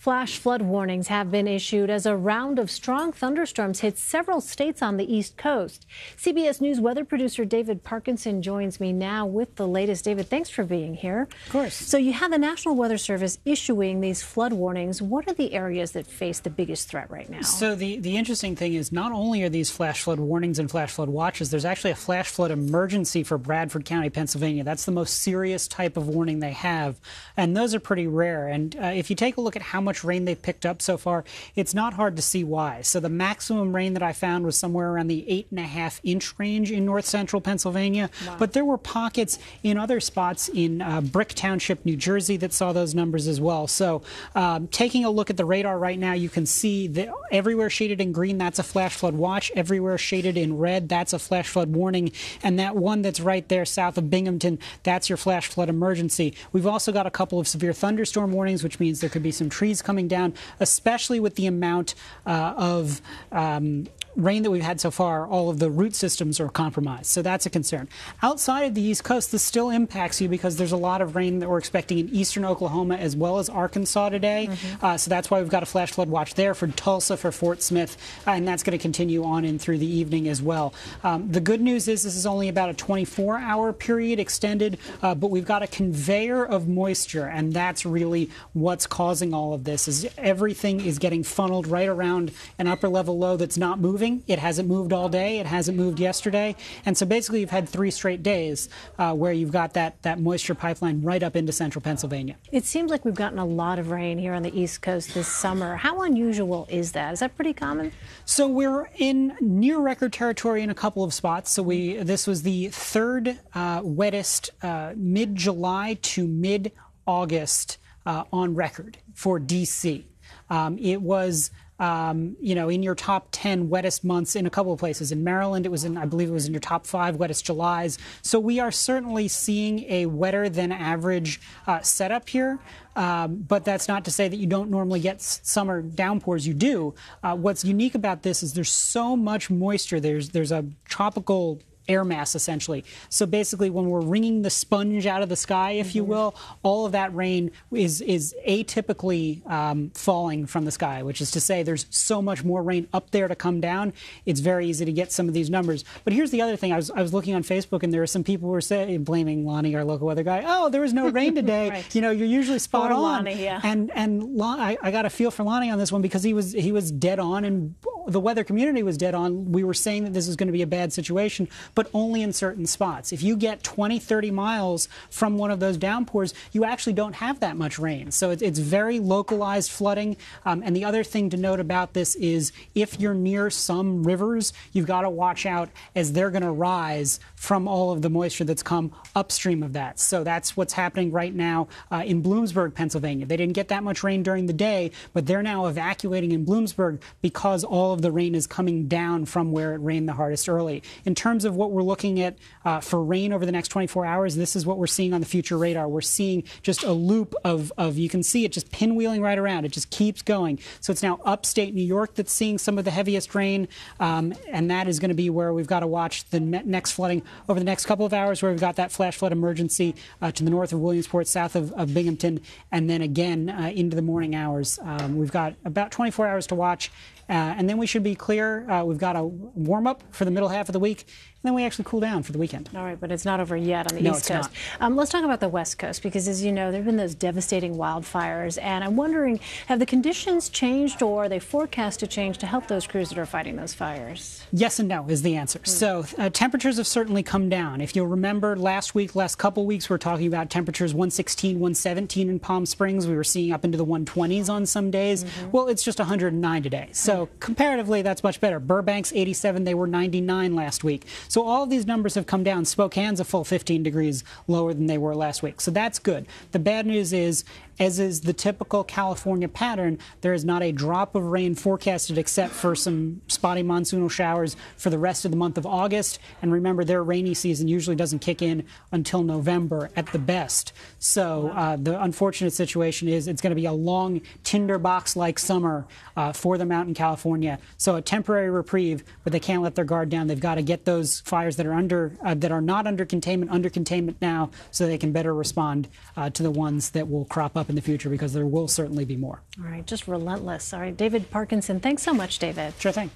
Flash flood warnings have been issued as a round of strong thunderstorms hit several states on the East Coast. CBS News weather producer David Parkinson joins me now with the latest. David, thanks for being here. Of course. So you have the National Weather Service issuing these flood warnings. What are the areas that face the biggest threat right now? So the interesting thing is not only are these flash flood warnings and flash flood watches, there's actually a flash flood emergency for Bradford County, Pennsylvania. That's the most serious type of warning they have, and those are pretty rare. And if you take a look at how much rain they've picked up so far, it's not hard to see why. So the maximum rain that I found was somewhere around the 8.5-inch range in north central Pennsylvania. Wow. But there were pockets in other spots in Brick Township, New Jersey that saw those numbers as well. So taking a look at the radar right now, you can see that everywhere shaded in green, that's a flash flood watch. Everywhere shaded in red, that's a flash flood warning. And that one that's right there south of Binghamton, that's your flash flood emergency. We've also got a couple of severe thunderstorm warnings, which means there could be some trees coming down, especially with the amount of rain that we've had so far. All of the root systems are compromised, so that's a concern. Outside of the East Coast, this still impacts you because there's a lot of rain that we're expecting in eastern Oklahoma as well as Arkansas today. So that's why we've got a flash flood watch there for Tulsa, for Fort Smith, and that's going to continue on in through the evening as well. The good news is this is only about a 24-hour period extended, but we've got a conveyor of moisture, and that's really what's causing all of this. Is everything is getting funneled right around an upper level low that's not moving. It hasn't moved all day. It hasn't moved yesterday. And so basically you've had 3 straight days where you've got that moisture pipeline right up into central Pennsylvania. It seems like we've gotten a lot of rain here on the East Coast this summer. How unusual is that? Is that pretty common? So we're in near record territory in a couple of spots. So this was the third wettest mid-July to mid-August on record for D.C. It was in your top 10 wettest months in a couple of places. In Maryland, I believe it was in your top 5 wettest Julys. So we are certainly seeing a wetter than average setup here. But that's not to say that you don't normally get summer downpours. You do. What's unique about this is there's so much moisture. There's a tropical air mass, essentially. So basically, when we're wringing the sponge out of the sky, if you will, all of that rain is atypically falling from the sky, which is to say there's so much more rain up there to come down. It's very easy to get some of these numbers. But here's the other thing. I was looking on Facebook, and there are some people who were blaming Lonnie, our local weather guy. Oh, there was no rain today. Right. You're usually spot on. Lonnie, yeah. And I got a feel for Lonnie on this one because he was dead on, and the weather community was dead on. We were saying that this is going to be a bad situation, but only in certain spots. If you get 20, 30 miles from one of those downpours, you actually don't have that much rain. So it's very localized flooding. And the other thing to note about this is if you're near some rivers, you've got to watch out as they're going to rise from all of the moisture that's come upstream of that. So that's what's happening right now in Bloomsburg, Pennsylvania. They didn't get that much rain during the day, but they're now evacuating in Bloomsburg because all of the rain is coming down from where it rained the hardest early. In terms of what we're looking at for rain over the next 24 hours, this is what we're seeing on the future radar. We're seeing just a loop of you can see it just pinwheeling right around. It just keeps going. So it's now upstate New York that's seeing some of the heaviest rain, and that is going to be where we've got to watch the next flooding over the next couple of hours, where we've got that flash flood emergency to the north of Williamsport, south of Binghamton, and then again into the morning hours. We've got about 24 hours to watch. And then we should be clear. We've got a warm-up for the middle half of the week, and then we actually cool down for the weekend. All right, but it's not over yet on the East Coast. Let's talk about the West Coast, because as you know, there have been those devastating wildfires, and I'm wondering, have the conditions changed, or are they forecast to change to help those crews that are fighting those fires? Yes and no is the answer. So temperatures have certainly come down. If you'll remember last couple weeks, we were talking about temperatures 116, 117 in Palm Springs. We were seeing up into the 120s on some days. Well, it's just 109 today. So comparatively, that's much better. Burbank's 87, they were 99 last week. So all of these numbers have come down. Spokane's a full 15 degrees lower than they were last week. So that's good. The bad news is, as is the typical California pattern, there is not a drop of rain forecasted except for some spotty monsoonal showers for the rest of the month of August. And remember, their rainy season usually doesn't kick in until November at the best. So the unfortunate situation is it's going to be a long tinderbox-like summer for the mountain California. So a temporary reprieve, but they can't let their guard down. They've got to get those those fires that are not under containment now, so they can better respond to the ones that will crop up in the future, because there will certainly be more. All right, just relentless. All right, David Parkinson, thanks so much, David. Sure thing.